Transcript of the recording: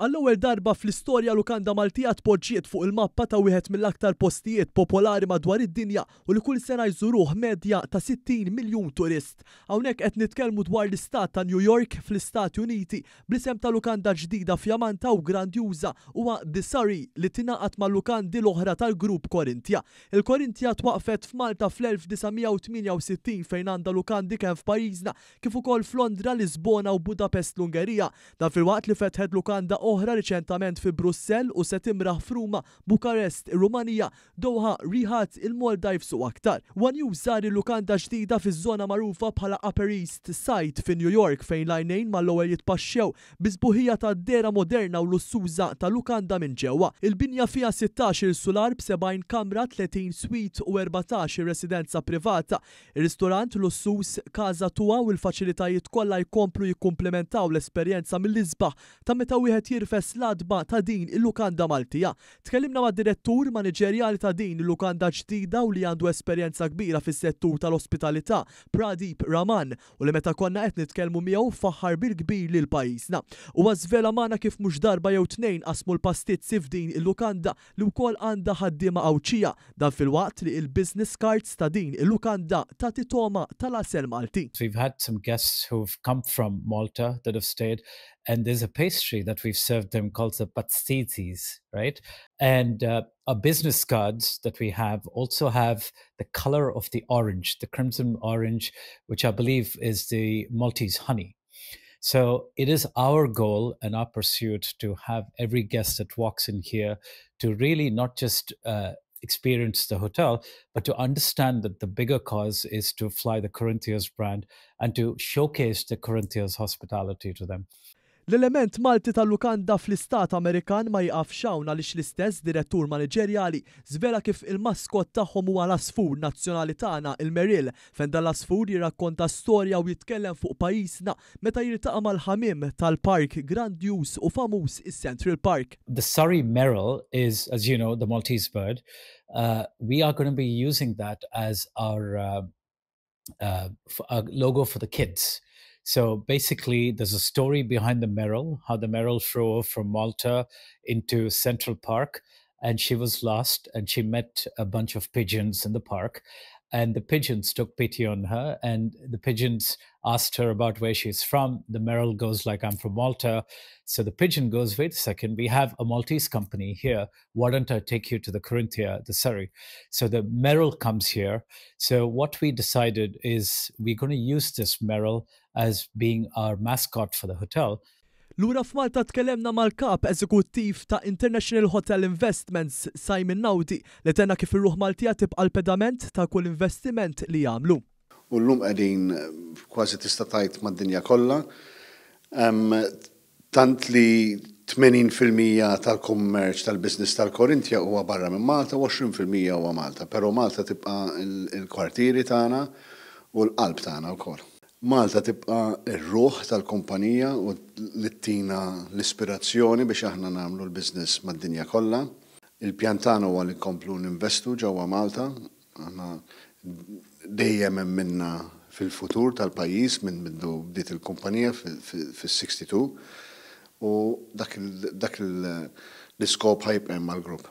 Għall-ewwel darba fl-istorja lukanda Maltija tpoġġiet fuq il-mappa ta' wieħed mill-aktar postijiet popolari madwar id-dinja u li kull sena jżuruh medja ta' 60 miljun turist. Hawnhekk qed nitkellmu dwar l-istat ta' New York fl-Istati Uniti bl-isem ta' lukanda ġdida fjamanta u grandjuża huwa The Surrey li tingħaqad mal-lukandi l-oħra tal-grupp Corinthia. Il-Corinthia twaqfet f'Malta fl-1968 fejn għandha lukandi kemm f'pajjiżna kif ukoll f'Londra, Lisbona u Budapest l-Ungerija. Dan filwaqt li fetħet lukanda oħra riċentament fi Brussell u se timraħ f'Ruma, Bukarest, Rumanija, Doha, Riyadh, il-Maldives u aktar. One żar il-lukanda ġdida fiż-żona magħrufa bħala Upper East Side fi New York fejn l-għajnejn mal-ewwel jitpaxxew biżbuħija ta' dera moderna u lussuża ta' lukanda minn ġewwa. Il-binja fiha 16 sular b'70 kamra, 30 suite u 14 residenza privata. Ir-ristorant lussuż Casa Tua u l-faċilitajiet kollha jkomplu jikkumplementaw l-esperjenza mill-isbaħ ta' meta wieħed jirfes l-adba ta' din il-lukanda Maltija. Tkellimna mad-direttur maniġerjali ta' din il-lukanda ġdida u li għandu esperjenza kbira fis-settur tal-ospitalità, Pradeep Raman, u li meta konna qed nitkellmu miegħu faħħar bil-kbir lil pajjiżna. Huwa żvela magħna kif mhux darba jew tnejn qasmu l-pastizzi f'din il-lukanda li wkoll għandha ħaddiema qawċija, dan filwaqt li il-business cards ta' din il-lukanda ta' titoma tal-asel Malti. We've had some guests who've come from Malta that have stayed, and there's a pastry that we've served them called the pastizzis, right? And our business cards that we have also have the color of the orange, the crimson orange, which I believe is the Maltese honey. So it is our goal and our pursuit to have every guest that walks in here to really not just experience the hotel, but to understand that the bigger cause is to fly the Corinthians brand and to showcase the Corinthians hospitality to them. L-element Malti tal-lukanda fl-Istat Amerikan ma jqafx hawn għaliex l-istess direttur maniġerjali żvela kif il-maskot tagħhom huwa l-asfur nazzjonali tagħna il-Merrill fejn dan l-asfur jirrakkonta storja u jitkellem fuq pajjiżna meta jiltaqa' mal-ħamiem tal-park grandjuż u famuż is-Central Park. The Surrey Merrill is, as you know, the Maltese bird. We are going to be using that as our logo for the kids. So basically, there's a story behind the Merrill, how the Merrill flew from Malta into Central Park, and she was lost, and she met a bunch of pigeons in the park, and the pigeons took pity on her, and the pigeons asked her about where she's from. The Merrill goes like, I'm from Malta. So the pigeon goes, wait a second, we have a Maltese company here. Why don't I take you to the Corinthia, the Surrey? So the Merrill comes here. So what we decided is we're going to use this Merrill as being our mascot for the hotel. Lura f'Malta tkellemna mal-kap eżekuttiv ta' International Hotel Investments Simon Naudi li tena kif ir-ruħ Maltija tibqa' l-pedament ta' kull investiment li jagħmlu. U llum qegħdin kważi tista' tgħid mad-dinja kollha. Tant li 80% tal-kummerċ tal-business tal-Corinthia huwa barra minn Malta u 20% huwa Malta, però Malta tibqa' il-kwartieri tagħna u l-qalb tagħna wkoll. Malta tibqa' ir-ruħ tal-kumpanija u li ttina l-ispirazzjoni biex aħna nagħmlu l-business mad-dinja kollha. Il-pjan tagħna huwa li nkomplu ninvestu ġewwa Malta. Aħna dejjem minna fil-futur tal-pajjiż minn biddu bdiet il-kumpanija fis-62 u dak l-iskop ħajbqem mal-grupp.